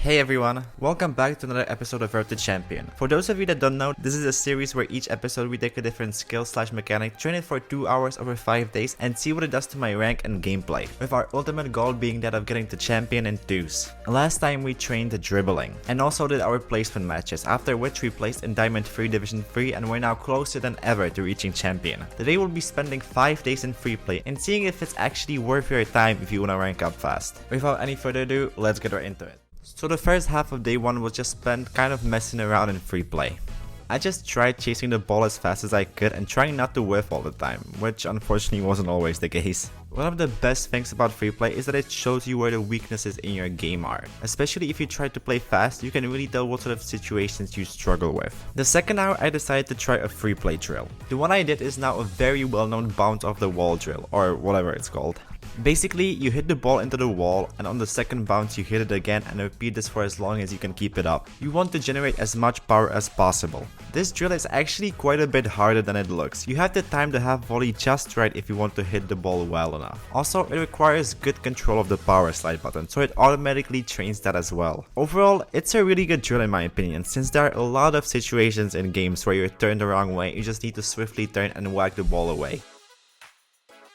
Hey everyone, welcome back to another episode of Road to Champion. For those of you that don't know, this is a series where each episode we take a different skill/mechanic, train it for 2 hours over 5 days, and see what it does to my rank and gameplay, with our ultimate goal being that of getting to champion in 2s. Last time we trained the dribbling, and also did our placement matches, after which we placed in Diamond 3 Division 3 and we're now closer than ever to reaching champion. Today we'll be spending 5 days in Freeplay and seeing if it's actually worth your time if you wanna rank up fast. Without any further ado, let's get right into it. So the first half of day 1 was just spent kind of messing around in Freeplay. I just tried chasing the ball as fast as I could and trying not to whiff all the time, which unfortunately wasn't always the case. One of the best things about Freeplay is that it shows you where the weaknesses in your game are. Especially if you try to play fast, you can really tell what sort of situations you struggle with. The second hour I decided to try a Freeplay drill. The one I did is now a very well known bounce off the wall drill, or whatever it's called. Basically, you hit the ball into the wall and on the second bounce you hit it again and repeat this for as long as you can keep it up. You want to generate as much power as possible. This drill is actually quite a bit harder than it looks. You have the time to have volley just right if you want to hit the ball well enough. Also, it requires good control of the power slide button, so it automatically trains that as well. Overall, it's a really good drill in my opinion, since there are a lot of situations in games where you're turned the wrong way, you just need to swiftly turn and whack the ball away.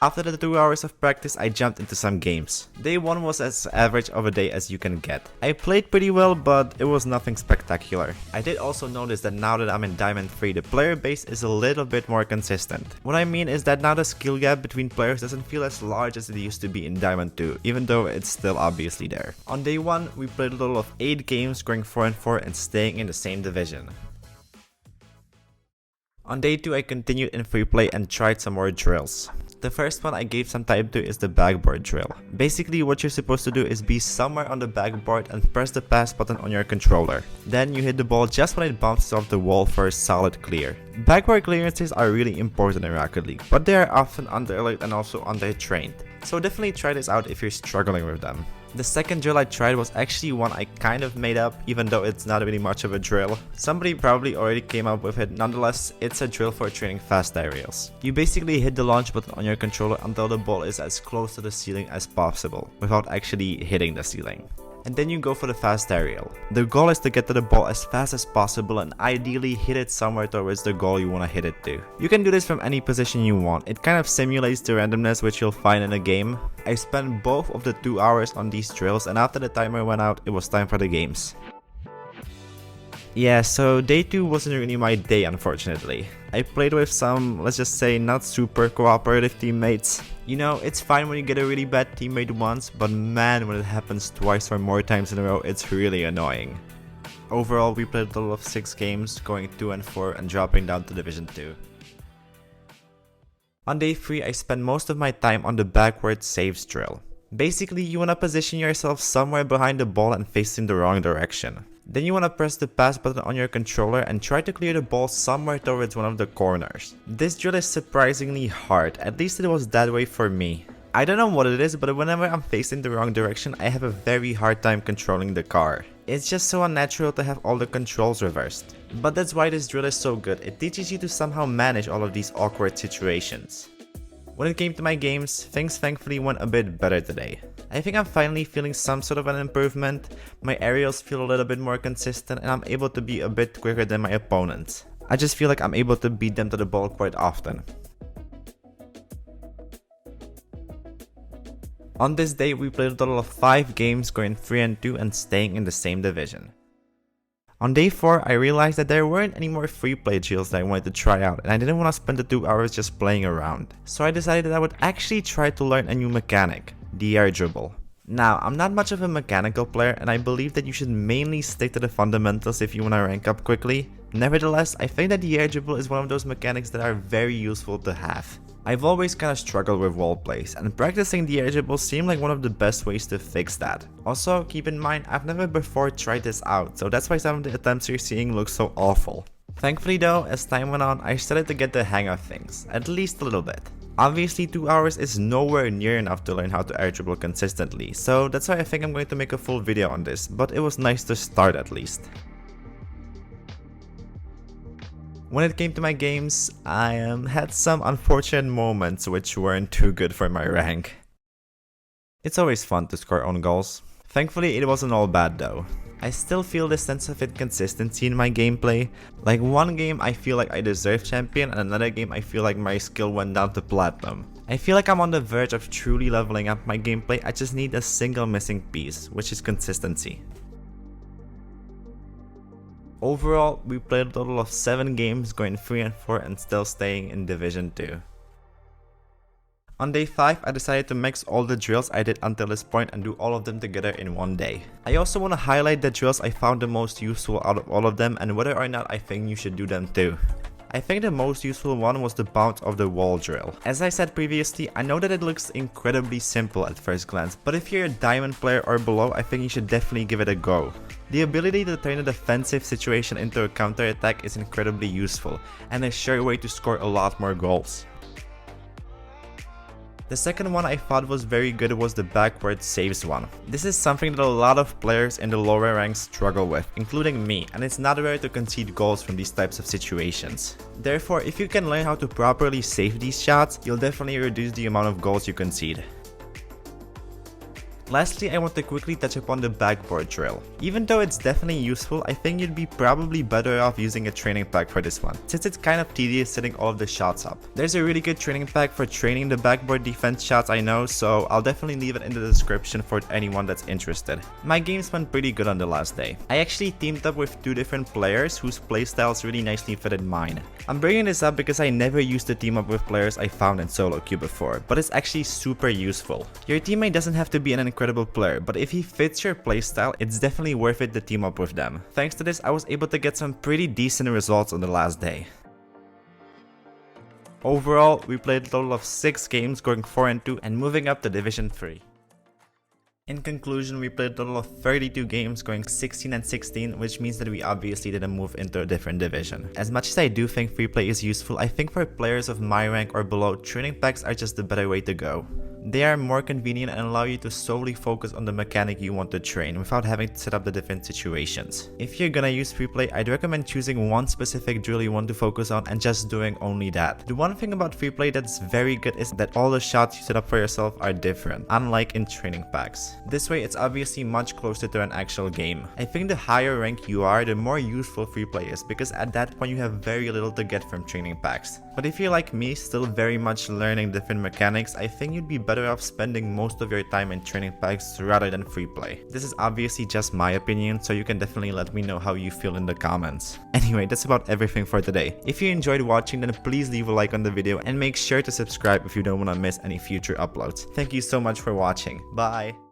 After the 2 hours of practice, I jumped into some games. Day 1 was as average of a day as you can get. I played pretty well, but it was nothing spectacular. I did also notice that now that I'm in Diamond 3, the player base is a little bit more consistent. What I mean is that now the skill gap between players doesn't feel as large as it used to be in Diamond 2, even though it's still obviously there. On day 1, we played a total of 8 games, scoring 4-4 and staying in the same division. On day 2, I continued in Freeplay and tried some more drills. The first one I gave some time to is the backboard drill. Basically, what you're supposed to do is be somewhere on the backboard and press the pass button on your controller. Then you hit the ball just when it bounces off the wall for a solid clear. Backboard clearances are really important in Rocket League, but they are often underlooked and also undertrained. So definitely try this out if you're struggling with them. The second drill I tried was actually one I kind of made up, even though it's not really much of a drill. Somebody probably already came up with it. Nonetheless, it's a drill for training fast aerials. You basically hit the launch button on your controller until the ball is as close to the ceiling as possible, without actually hitting the ceiling. And then you go for the fast aerial. The goal is to get to the ball as fast as possible and ideally hit it somewhere towards the goal you want to hit it to. You can do this from any position you want. It kind of simulates the randomness which you'll find in a game. I spent both of the 2 hours on these drills and after the timer went out, it was time for the games. Yeah, so day 2 wasn't really my day unfortunately. I played with some, let's just say, not super cooperative teammates. You know, it's fine when you get a really bad teammate once, but man, when it happens twice or more times in a row, it's really annoying. Overall, we played a total of 6 games, going 2-4 and dropping down to Division 2. On day 3, I spent most of my time on the backward saves drill. Basically, you wanna position yourself somewhere behind the ball and facing the wrong direction. Then you wanna press the pass button on your controller and try to clear the ball somewhere towards one of the corners. This drill is surprisingly hard, at least it was that way for me. I don't know what it is, but whenever I'm facing the wrong direction, I have a very hard time controlling the car. It's just so unnatural to have all the controls reversed. But that's why this drill is so good, it teaches you to somehow manage all of these awkward situations. When it came to my games, things thankfully went a bit better today. I think I'm finally feeling some sort of an improvement. My aerials feel a little bit more consistent and I'm able to be a bit quicker than my opponents. I just feel like I'm able to beat them to the ball quite often. On this day, we played a total of 5 games, going 3-2 and staying in the same division. On day 4, I realized that there weren't any more Freeplay drills that I wanted to try out and I didn't want to spend the 2 hours just playing around. So I decided that I would actually try to learn a new mechanic, the air dribble. Now, I'm not much of a mechanical player and I believe that you should mainly stick to the fundamentals if you want to rank up quickly. Nevertheless, I think that the air dribble is one of those mechanics that are very useful to have. I've always kind of struggled with wall plays, and practicing the air dribble seemed like one of the best ways to fix that. Also, keep in mind, I've never before tried this out, so that's why some of the attempts you're seeing look so awful. Thankfully though, as time went on, I started to get the hang of things, at least a little bit. Obviously 2 hours is nowhere near enough to learn how to air dribble consistently, so that's why I think I'm going to make a full video on this, but it was nice to start at least. When it came to my games, I had some unfortunate moments which weren't too good for my rank. It's always fun to score own goals. Thankfully, it wasn't all bad though. I still feel this sense of inconsistency in my gameplay. Like one game I feel like I deserve champion and another game I feel like my skill went down to platinum. I feel like I'm on the verge of truly leveling up my gameplay. I just need a single missing piece, which is consistency. Overall, we played a total of 7 games, going 3-4 and still staying in Division 2. On day 5, I decided to mix all the drills I did until this point and do all of them together in one day. I also want to highlight the drills I found the most useful out of all of them and whether or not I think you should do them too. I think the most useful one was the bounce of the wall drill. As I said previously, I know that it looks incredibly simple at first glance, but if you're a diamond player or below, I think you should definitely give it a go. The ability to turn a defensive situation into a counter attack is incredibly useful, and a sure way to score a lot more goals. The second one I thought was very good was the backward saves one. This is something that a lot of players in the lower ranks struggle with, including me, and it's not rare to concede goals from these types of situations. Therefore, if you can learn how to properly save these shots, you'll definitely reduce the amount of goals you concede. Lastly, I want to quickly touch upon the backboard drill. Even though it's definitely useful, I think you'd be probably better off using a training pack for this one, since it's kind of tedious setting all of the shots up. There's a really good training pack for training the backboard defense shots I know, so I'll definitely leave it in the description for anyone that's interested. My games went pretty good on the last day. I actually teamed up with 2 different players whose playstyles really nicely fitted mine. I'm bringing this up because I never used to team up with players I found in solo queue before, but it's actually super useful. Your teammate doesn't have to be an incredible player, but if he fits your playstyle, it's definitely worth it to team up with them. Thanks to this, I was able to get some pretty decent results on the last day. Overall, we played a total of 6 games, going 4-2 and moving up to Division 3. In conclusion, we played a total of 32 games, going 16-16, which means that we obviously didn't move into a different division. As much as I do think Freeplay is useful, I think for players of my rank or below, training packs are just the better way to go. They are more convenient and allow you to solely focus on the mechanic you want to train without having to set up the different situations. If you're gonna use Freeplay, I'd recommend choosing one specific drill you want to focus on and just doing only that. The one thing about Freeplay that's very good is that all the shots you set up for yourself are different, unlike in training packs. This way, it's obviously much closer to an actual game. I think the higher rank you are, the more useful Freeplay is, because at that point you have very little to get from training packs. But if you're like me, still very much learning different mechanics, I think you'd be better off spending most of your time in training packs rather than Freeplay. This is obviously just my opinion, so you can definitely let me know how you feel in the comments. Anyway, that's about everything for today. If you enjoyed watching, then please leave a like on the video and make sure to subscribe if you don't want to miss any future uploads. Thank you so much for watching. Bye!